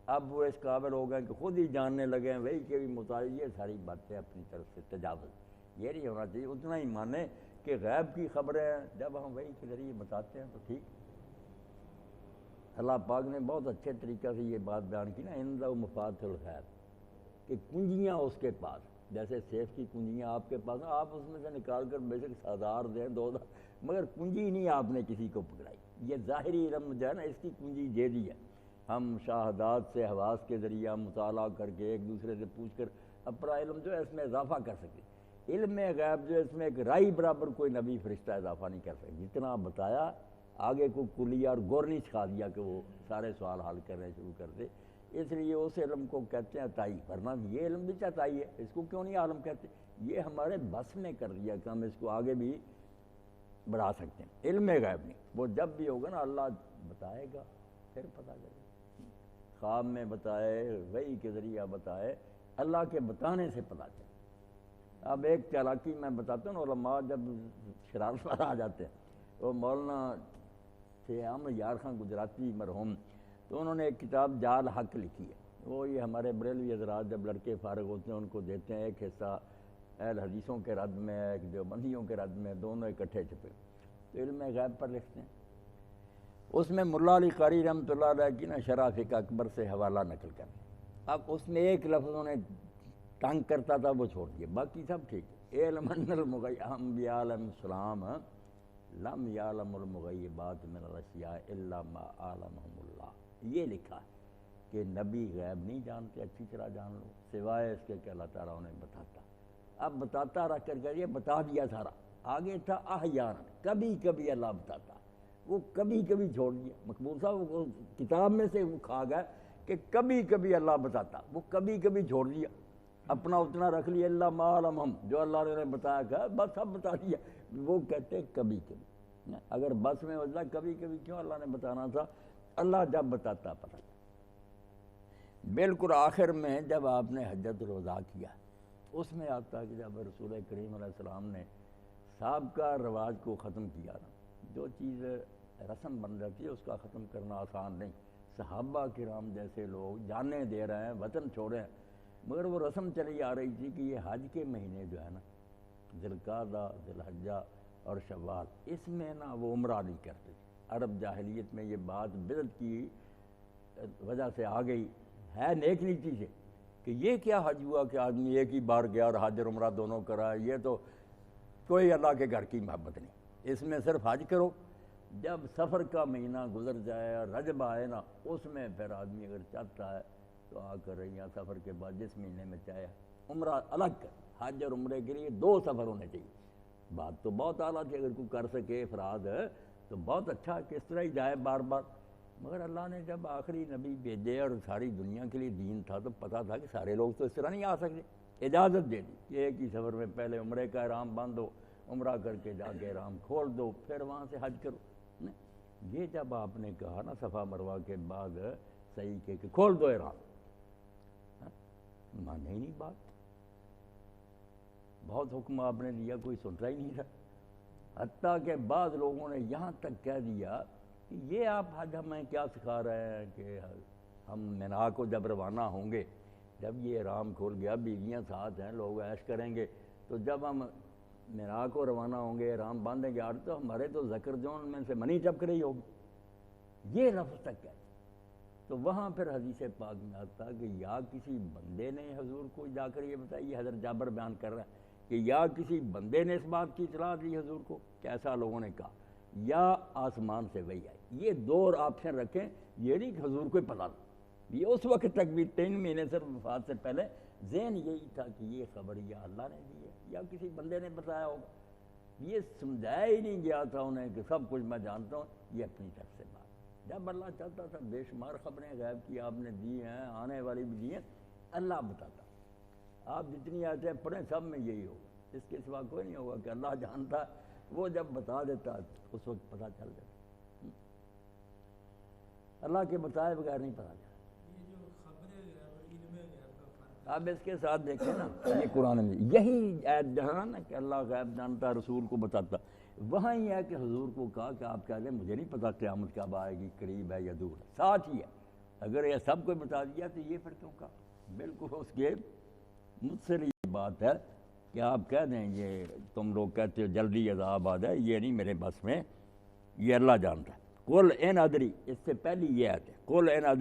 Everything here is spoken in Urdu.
اب وہ اس قابل ہو گئے کہ خود ہی جاننے لگے ہیں وہی کے بھی مطابق، یہ ساری باتیں اپنی طرف سے تجاوز، یہ نہیں ہونا چاہیے۔ اتنا ہی مانیں کہ غیب کی خبریں جب ہم وہی کے ذریعے بتاتے ہیں تو ٹھیک۔ اللہ پاک نے بہت اچھے طریقہ سے یہ بات بیان کی نا، عنده مفاتح الغیب، کہ کنجیاں اس کے پاس، جیسے سیف کی کنجیاں آپ کے پاس ہیں، آپ اس میں سے نکال کر بے شک 1000 دیں 2000، مگر کنجی نہیں آپ نے کسی کو پکڑائی۔ یہ ظاہری علم جو ہے نا، اس کی کنجی دے دی ہے، ہم مشاہدات سے حواس کے ذریعہ مطالعہ کر کے ایک دوسرے سے پوچھ کر اپنا علم جو ہے اس میں اضافہ کر سکتے۔ علم غیب جو ہے اس میں ایک رائی برابر کوئی نبی فرشتہ اضافہ نہیں کر سکتے، جتنا بتایا آگے کو کلیہ اور گور نہیں سکھا دیا کہ وہ سارے سوال حل کرنے شروع کر دے۔ اس لیے اس علم کو کہتے ہیں عطائی، ورنہ یہ علم بھی عطائی ہے، اس کو کیوں نہیں عالم کہتے؟ یہ ہمارے بس میں کر دیا کہ ہم اس کو آگے بھی بڑھا سکتے ہیں۔ علم غیب نہیں، وہ جب بھی ہوگا نا اللہ بتائے گا پھر پتہ چلے گا، خواب میں بتائے، وحی کے ذریعہ بتائے، اللہ کے بتانے سے پتہ چلے۔ اب ایک چالاکی میں بتاتا ہوں، علماء جب شرارت پر آ جاتے ہیں، وہ مولانا تھے احمد یار خان گجراتی مرحوم، تو انہوں نے ایک کتاب جال حق لکھی ہے، وہ یہ ہمارے بریلوی حضرات جب لڑکے فارغ ہوتے ہیں ان کو دیتے ہیں، ایک حصہ اہل حدیثوں کے رد میں، ایک دیوبندیوں کے رد میں، دونوں اکٹھے چھپے، تو علم غیب پر لکھتے ہیں۔ اس میں ملا علی قاری رحمۃ اللہ علیہ کی نا شرح فقہ اکبر سے حوالہ نقل کر، اب اس میں ایک لفظ انہوں نے تنگ کرتا تھا وہ چھوڑ دیا، باقی سب ٹھیک ہے۔ علم ان انبیاء علیہ السلام لم یعلم المغیبات من الاشیاء الا ما علمهم اللہ، یہ لکھا ہے کہ نبی غیب نہیں جانتے، اچھی طرح جان لو، سوائے اس کے کہ اللہ تعالیٰ انہیں بتاتا۔ اب بتاتا رکھ کر یہ بتا دیا سارا، آگے تھا احیانا، کبھی کبھی اللہ بتاتا، وہ کبھی کبھی چھوڑ دیا۔ مقبول صاحب وہ کتاب میں سے وہ کھا گیا کہ کبھی کبھی اللہ بتاتا، وہ کبھی کبھی چھوڑ دیا، اپنا اتنا رکھ لیا اللہ ما علمہم، جو اللہ نے انہیں بتایا کہ بس اب بتا دیا۔ وہ کہتے ہیں کبھی کبھی، اگر بس میں ہوتا کبھی کبھی کیوں اللہ نے بتانا تھا، اللہ جب بتاتا پتہ چلا۔ بالکل آخر میں جب آپ نے حجۃ الوداع کیا، اس میں آتا کہ جب رسول کریم علیہ السلام نے سابقہ رواج کو ختم کیا نا، جو چیز رسم بن جاتی ہے اس کا ختم کرنا آسان نہیں۔ صحابہ کرام جیسے لوگ جانیں دے رہے ہیں، وطن چھوڑے ہیں، مگر وہ رسم چلی آ رہی تھی کہ یہ حج کے مہینے جو ہے نا، ذی القعدہ، ذی الحجہ اور شوال، اس میں نا وہ عمرہ نہیں کرتے۔ عرب جاہلیت میں یہ بات بدعت کی وجہ سے آ گئی ہے، نیک نیتی سے، کہ یہ کیا حج ہوا کہ آدمی ایک ہی بار گیا اور حج اور عمرہ دونوں کرا، یہ تو کوئی اللہ کے گھر کی محبت نہیں، اس میں صرف حج کرو۔ جب سفر کا مہینہ گزر جائے اور رجب آئے نا، اس میں پھر آدمی اگر چاہتا ہے تو آ کر یہاں سفر کے بعد جس مہینے میں چاہے عمرہ الگ کر، حج اور عمرے کے لیے 2 سفر ہونے چاہیے۔ بات تو بہت اعلیٰ تھی، اگر کوئی کر سکے افراد تو بہت اچھا، کس طرح ہی جائے بار بار، مگر اللہ نے جب آخری نبی بھیجے اور ساری دنیا کے لیے دین تھا تو پتہ تھا کہ سارے لوگ تو اس طرح نہیں آ سکتے، اجازت دے دی کہ ایک ہی سفر میں پہلے عمرے کا احرام باندھو، عمرہ کر کے جا کے احرام کھول دو، پھر وہاں سے حج کرو۔ یہ جب آپ نے کہا نا صفا مروہ کے بعد صحیح کہ کھول دو احرام، مانے ہی نہیں بات، بہت حکم آپ نے دیا، کوئی سنتا ہی نہیں تھا، حتیٰ کہ بعض لوگوں نے یہاں تک کہہ دیا کہ یہ آپ حج ہمیں کیا سکھا رہے ہیں کہ ہم مینا کو جب روانہ ہوں گے، جب یہ احرام کھول گیا، بیویاں ساتھ ہیں، لوگ عیش کریں گے، تو جب ہم مینا کو روانہ ہوں گے، احرام باندھیں گے، تو ہمارے تو ذکر جون میں سے منی ٹپک رہی ہوگی، یہ لفظ تک ہے۔ تو وہاں پھر حدیث پاک میں آتا کہ یا کسی بندے نے حضور کو جا کر یہ بتائی، حضرت جابر بیان کر رہا ہے کہ یا کسی بندے نے اس بات کی اطلاع دی حضور کو کہ ایسا لوگوں نے کہا، یا آسمان سے وحی آئی۔ یہ 2 آپشن رکھیں، یہ نہیں کہ حضور کو ہی پتہ تھا، یہ اس وقت تک بھی 3 مہینے سے وفات سے پہلے ذہن یہی تھا کہ یہ خبر یا اللہ نے دی ہے یا کسی بندے نے بتایا ہوگا، یہ سمجھایا ہی نہیں گیا تھا انہیں کہ سب کچھ میں جانتا ہوں، یہ اپنی طرف سے بات۔ جب اللہ چاہتا تھا بے شمار خبریں غیب کی آپ نے دی ہیں، آنے والی بھی دی ہیں، اللہ بتاتا۔ آپ جتنی آیتیں پڑھیں سب میں یہی ہوگا، اس کے سوا کوئی نہیں ہوگا کہ اللہ جانتا، وہ جب بتا دیتا اس وقت پتہ چل جاتا، اللہ کے بتائے بغیر نہیں پتہ چلتا۔ اب اس کے ساتھ دیکھیں نا، یہ قرآن میں یہی آیت جہاں نا کہ اللہ غیب جانتا، رسول کو بتاتا، وہاں ہی ہے کہ حضور کو کہا کہ آپ کہہ دیں مجھے نہیں پتا قیامت کب آئے گی، قریب ہے یا دور ہے، ساتھ ہی ہے، اگر یہ سب کو بتا دیا تو یہ پھر کیوں کہا؟ بالکل اس کے متصل یہ بات ہے کہ آپ کہہ دیں یہ تم لوگ کہتے ہو جلدی عذاب آ جائے، یہ نہیں میرے بس میں، یہ اللہ جانتا ہے۔ قل ان ادری، اس سے پہلی یہ آیت ہے، قل ان ادری